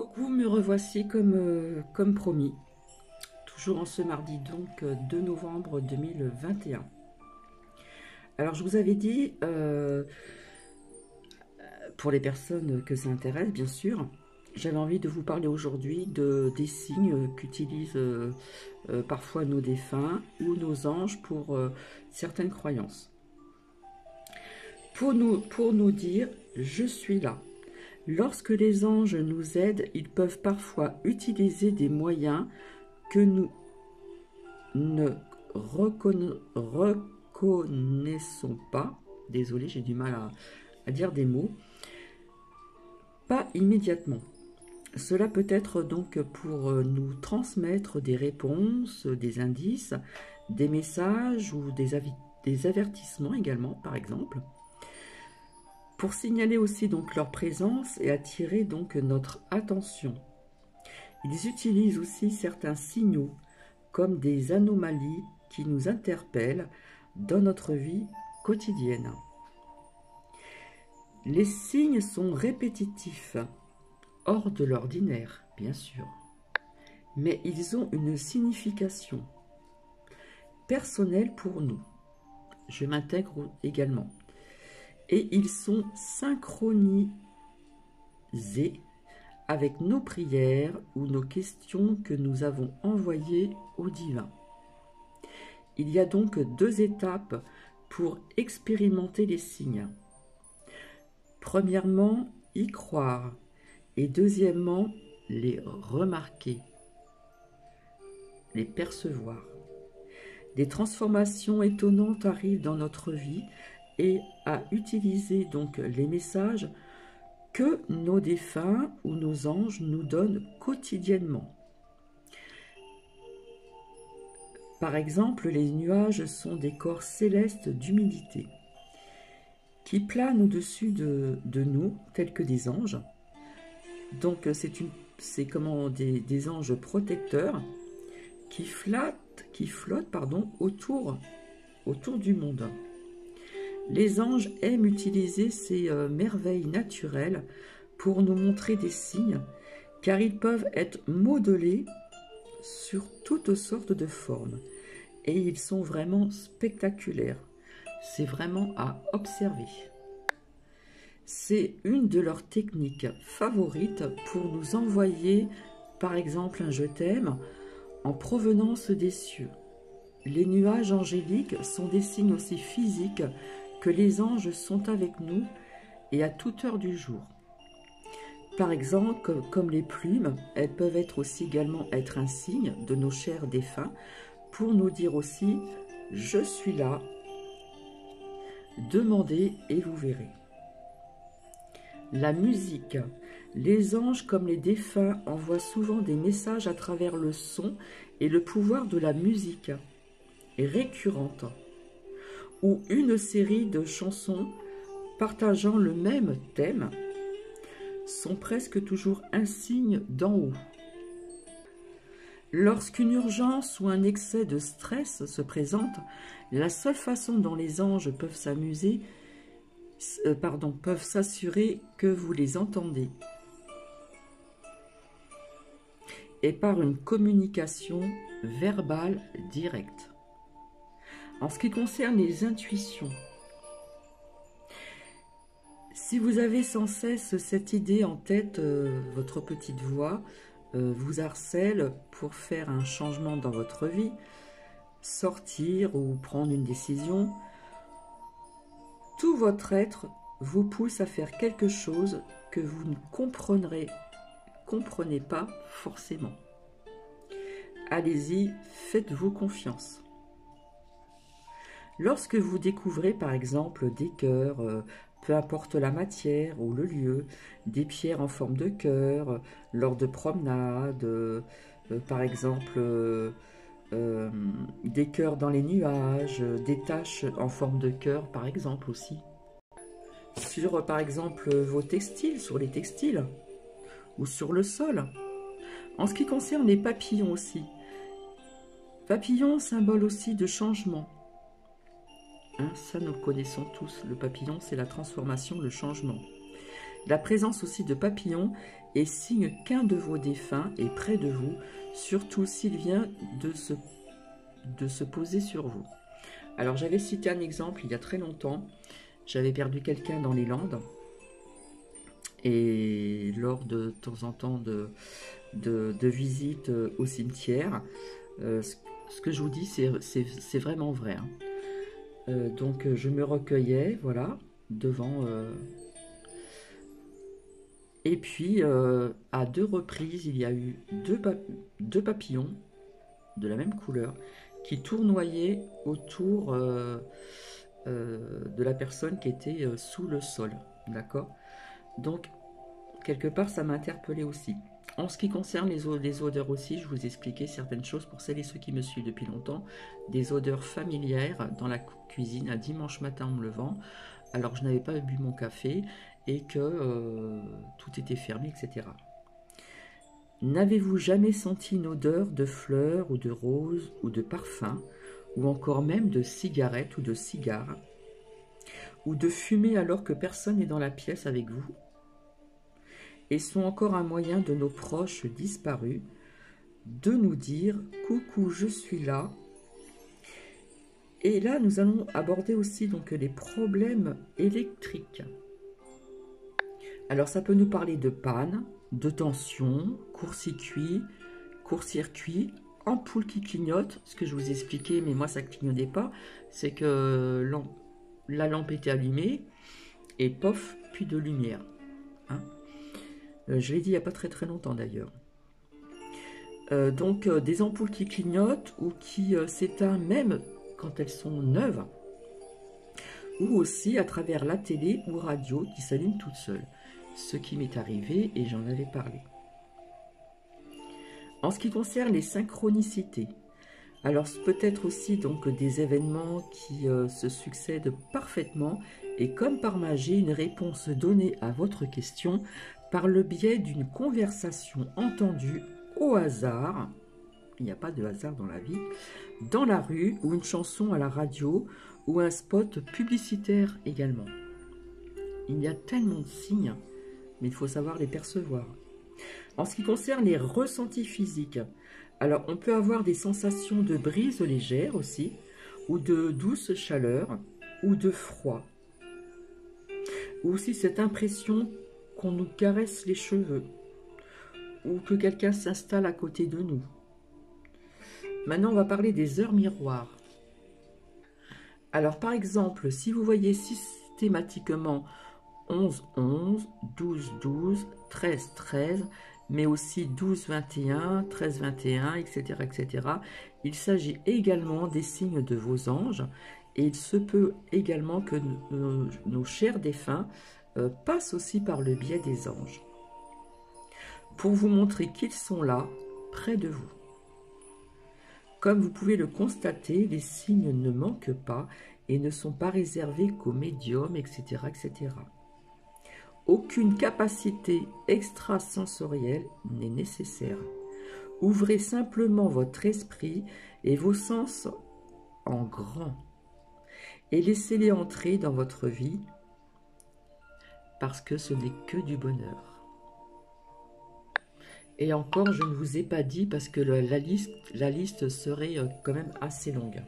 Coucou, me revoici comme promis, toujours en ce mardi donc 2 novembre 2021. Alors je vous avais dit, pour les personnes que ça intéresse bien sûr, j'avais envie de vous parler aujourd'hui des signes qu'utilisent parfois nos défunts ou nos anges pour certaines croyances. Pour nous dire « je suis là ». Lorsque les anges nous aident, ils peuvent parfois utiliser des moyens que nous ne reconnaissons pas. Désolé, j'ai du mal à dire des mots. Pas immédiatement. Cela peut être donc pour nous transmettre des réponses, des indices, des messages ou des avertissements également, par exemple. Pour signaler aussi donc leur présence et attirer donc notre attention. Ils utilisent aussi certains signaux comme des anomalies qui nous interpellent dans notre vie quotidienne. Les signes sont répétitifs, hors de l'ordinaire, bien sûr, mais ils ont une signification personnelle pour nous. Je m'intègre également. Et ils sont synchronisés avec nos prières ou nos questions que nous avons envoyées au divin. Il y a donc 2 étapes pour expérimenter les signes. Premièrement, y croire et deuxièmement, les remarquer, les percevoir. Des transformations étonnantes arrivent dans notre vie et à utiliser donc les messages que nos défunts ou nos anges nous donnent quotidiennement. Par exemple, les nuages sont des corps célestes d'humidité qui planent au-dessus de nous, tels que des anges. Donc c'est comment des anges protecteurs qui flottent autour du monde. Les anges aiment utiliser ces merveilles naturelles pour nous montrer des signes, car ils peuvent être modelés sur toutes sortes de formes. Et ils sont vraiment spectaculaires. C'est vraiment à observer. C'est une de leurs techniques favorites pour nous envoyer, par exemple, un « je t'aime » en provenance des cieux. Les nuages angéliques sont des signes aussi physiques que les anges sont avec nous et à toute heure du jour. Par exemple, comme les plumes, elles peuvent également être un signe de nos chers défunts pour nous dire aussi « je suis là, demandez et vous verrez ». La musique. Les anges comme les défunts envoient souvent des messages à travers le son et le pouvoir de la musique est récurrente, ou une série de chansons partageant le même thème sont presque toujours un signe d'en haut. Lorsqu'une urgence ou un excès de stress se présente, la seule façon dont les anges peuvent peuvent s'assurer que vous les entendez est par une communication verbale directe. En ce qui concerne les intuitions, si vous avez sans cesse cette idée en tête, votre petite voix vous harcèle pour faire un changement dans votre vie, sortir ou prendre une décision, tout votre être vous pousse à faire quelque chose que vous ne comprenez pas forcément. Allez-y, faites-vous confiance. Lorsque vous découvrez par exemple des cœurs, peu importe la matière ou le lieu, des pierres en forme de cœur, lors de promenades, par exemple des cœurs dans les nuages, des taches en forme de cœur par exemple aussi, sur par exemple vos textiles, sur les textiles ou sur le sol. En ce qui concerne les papillons aussi, papillon symbole aussi de changement. Ça, nous le connaissons tous. Le papillon, c'est la transformation, le changement. La présence aussi de papillons et signe qu'un de vos défunts est près de vous, surtout s'il vient de se poser sur vous. Alors j'avais cité un exemple il y a très longtemps, j'avais perdu quelqu'un dans les Landes, et lors de temps en temps de visites au cimetière, ce que je vous dis c'est vraiment vrai, hein. Donc je me recueillais, voilà, devant... et puis à 2 reprises, il y a eu deux papillons de la même couleur qui tournoyaient autour de la personne qui était sous le sol, d'accord? Donc, quelque part, ça m'a interpellé aussi. En ce qui concerne les odeurs aussi, je vous ai expliqué certaines choses pour celles et ceux qui me suivent depuis longtemps. Des odeurs familières dans la cuisine un dimanche matin en me levant, alors je n'avais pas bu mon café et que tout était fermé, etc. N'avez-vous jamais senti une odeur de fleurs ou de roses ou de parfum, ou encore même de cigarettes ou de cigares, ou de fumée alors que personne n'est dans la pièce avec vous, et sont encore un moyen de nos proches disparus de nous dire « Coucou, je suis là ». Et là, nous allons aborder aussi donc les problèmes électriques. Alors, ça peut nous parler de panne, de tension, court-circuit, ampoule qui clignote, ce que je vous ai expliqué, mais moi, ça ne clignotait pas. C'est que la lampe était allumée et pof, plus de lumière. Hein. Je l'ai dit il n'y a pas très longtemps d'ailleurs. Donc des ampoules qui clignotent ou qui s'éteignent même quand elles sont neuves, ou aussi à travers la télé ou radio qui s'allume toute seule, ce qui m'est arrivé et j'en avais parlé. En ce qui concerne les synchronicités, alors peut-être aussi donc des événements qui se succèdent parfaitement et comme par magie une réponse donnée à votre question par le biais d'une conversation entendue au hasard, il n'y a pas de hasard dans la vie, dans la rue ou une chanson à la radio ou un spot publicitaire également. Il y a tellement de signes, mais il faut savoir les percevoir. En ce qui concerne les ressentis physiques, alors on peut avoir des sensations de brise légère aussi, ou de douce chaleur, ou de froid. Ou aussi cette impression qu'on nous caresse les cheveux, ou que quelqu'un s'installe à côté de nous. Maintenant, on va parler des heures miroirs. Alors, par exemple, si vous voyez systématiquement 11-11, 12-12, 13-13, mais aussi 12-21, 13-21, etc., etc., il s'agit également des signes de vos anges, et il se peut également que nos chers défunts passent aussi par le biais des anges, pour vous montrer qu'ils sont là, près de vous. Comme vous pouvez le constater, les signes ne manquent pas et ne sont pas réservés qu'aux médiums, etc., etc. Aucune capacité extrasensorielle n'est nécessaire. Ouvrez simplement votre esprit et vos sens en grand et laissez-les entrer dans votre vie parce que ce n'est que du bonheur. Et encore, je ne vous ai pas dit parce que la liste serait quand même assez longue.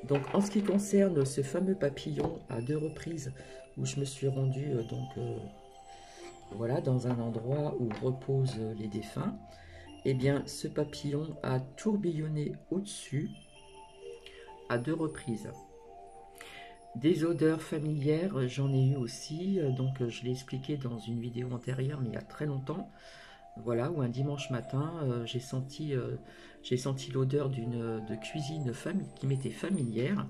Donc, en ce qui concerne ce fameux papillon à 2 reprises où je me suis rendue voilà, dans un endroit où reposent les défunts, eh bien, ce papillon a tourbillonné au-dessus à 2 reprises. Des odeurs familières, j'en ai eu aussi, donc je l'ai expliqué dans une vidéo antérieure, mais il y a très longtemps. Voilà, où un dimanche matin, j'ai senti l'odeur de cuisine qui m'était familière,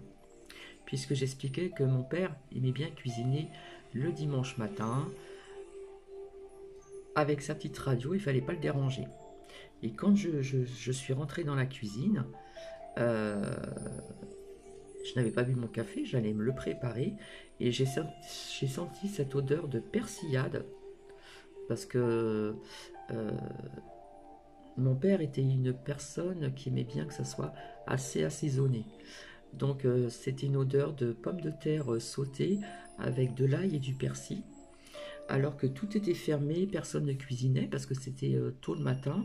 puisque j'expliquais que mon père aimait bien cuisiner le dimanche matin, avec sa petite radio, il ne fallait pas le déranger. Et quand je suis rentré dans la cuisine, je n'avais pas bu mon café, j'allais me le préparer, et j'ai senti cette odeur de persillade, parce que mon père était une personne qui aimait bien que ça soit assez assaisonné. Donc c'était une odeur de pommes de terre sautées avec de l'ail et du persil. alors que tout était fermé, personne ne cuisinait parce que c'était tôt le matin.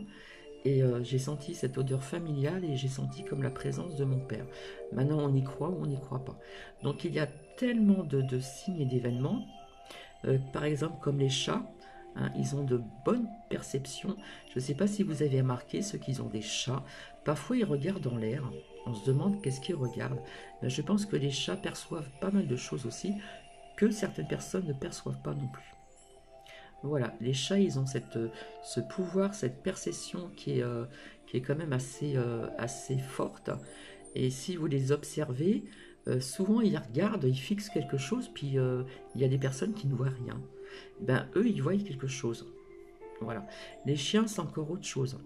Et j'ai senti cette odeur familiale et j'ai senti comme la présence de mon père. Maintenant, on y croit ou on n'y croit pas. Donc, il y a tellement de signes et d'événements. Par exemple, comme les chats, hein, ils ont de bonnes perceptions. Je ne sais pas si vous avez remarqué, ceux qui ont des chats, parfois ils regardent dans l'air. On se demande qu'est-ce qu'ils regardent. Mais je pense que les chats perçoivent pas mal de choses aussi que certaines personnes ne perçoivent pas non plus. Voilà, les chats, ils ont ce pouvoir, cette perception qui est quand même assez forte. Et si vous les observez, souvent ils regardent, ils fixent quelque chose, puis il y a des personnes qui ne voient rien. Ben, eux, ils voient quelque chose. Voilà. Les chiens, c'est encore autre chose.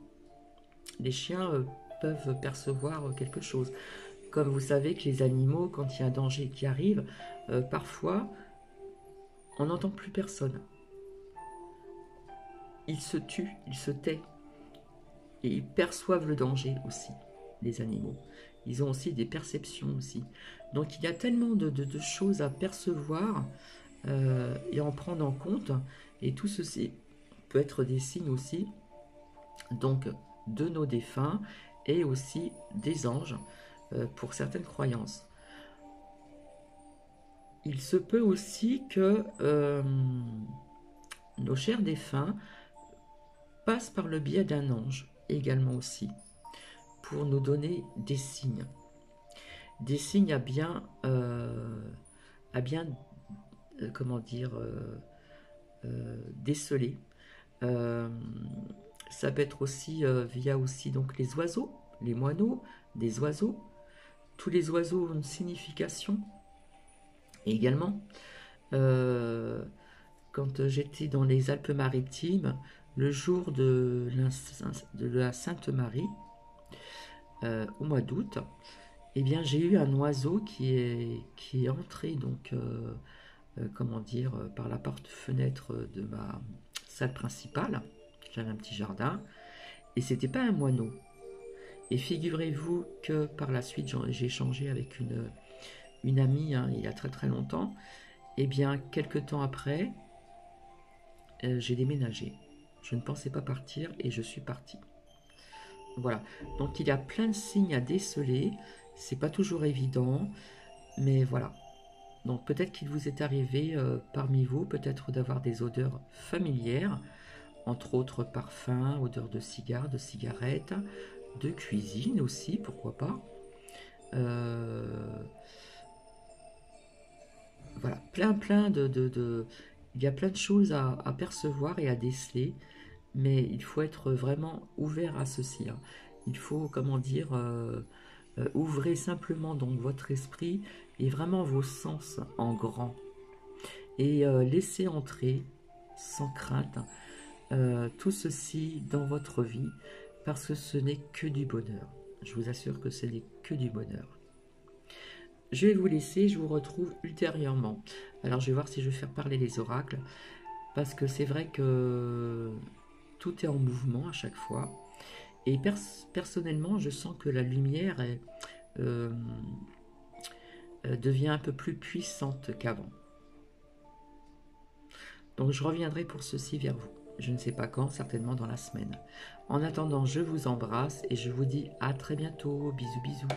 Les chiens peuvent percevoir quelque chose. Comme vous savez que les animaux, quand il y a un danger qui arrive, parfois, on n'entend plus personne. Ils se tuent, ils se taisent. Et ils perçoivent le danger aussi, les animaux. Ils ont aussi des perceptions aussi. Donc il y a tellement de choses à percevoir et à en prendre en compte. Et tout ceci peut être des signes aussi, donc de nos défunts et aussi des anges pour certaines croyances. Il se peut aussi que nos chers défunts passent par le biais d'un ange également aussi, pour nous donner des signes. Des signes comment dire, déceler. Ça peut être aussi via aussi donc les oiseaux, les moineaux, des oiseaux. Tous les oiseaux ont une signification. Et également, quand j'étais dans les Alpes-Maritimes, le jour de la Sainte Marie, au mois d'août, eh bien j'ai eu un oiseau qui est entré donc comment dire par la porte-fenêtre de ma salle principale. J'avais un petit jardin et c'était pas un moineau. Et figurez-vous que par la suite j'ai échangé avec une amie hein, il y a très très longtemps. Et bien quelques temps après, j'ai déménagé. Je ne pensais pas partir et je suis parti. Voilà, donc il y a plein de signes à déceler, c'est pas toujours évident, mais voilà. Donc peut-être qu'il vous est arrivé parmi vous, peut-être d'avoir des odeurs familières, entre autres parfums, odeurs de cigares, de cigarettes, de cuisine aussi, pourquoi pas. Voilà, plein il y a plein de choses à percevoir et à déceler, mais il faut être vraiment ouvert à ceci. Hein. Il faut, comment dire, ouvrez simplement donc votre esprit et vraiment vos sens en grand. Et laissez entrer, sans crainte, tout ceci dans votre vie, parce que ce n'est que du bonheur. Je vous assure que ce n'est que du bonheur. Je vais vous laisser, je vous retrouve ultérieurement. Alors je vais voir si je vais faire parler les oracles, parce que c'est vrai que tout est en mouvement à chaque fois. Et personnellement, je sens que la lumière devient un peu plus puissante qu'avant. Donc je reviendrai pour ceci vers vous. Je ne sais pas quand, certainement dans la semaine. En attendant, je vous embrasse et je vous dis à très bientôt. Bisous, bisous.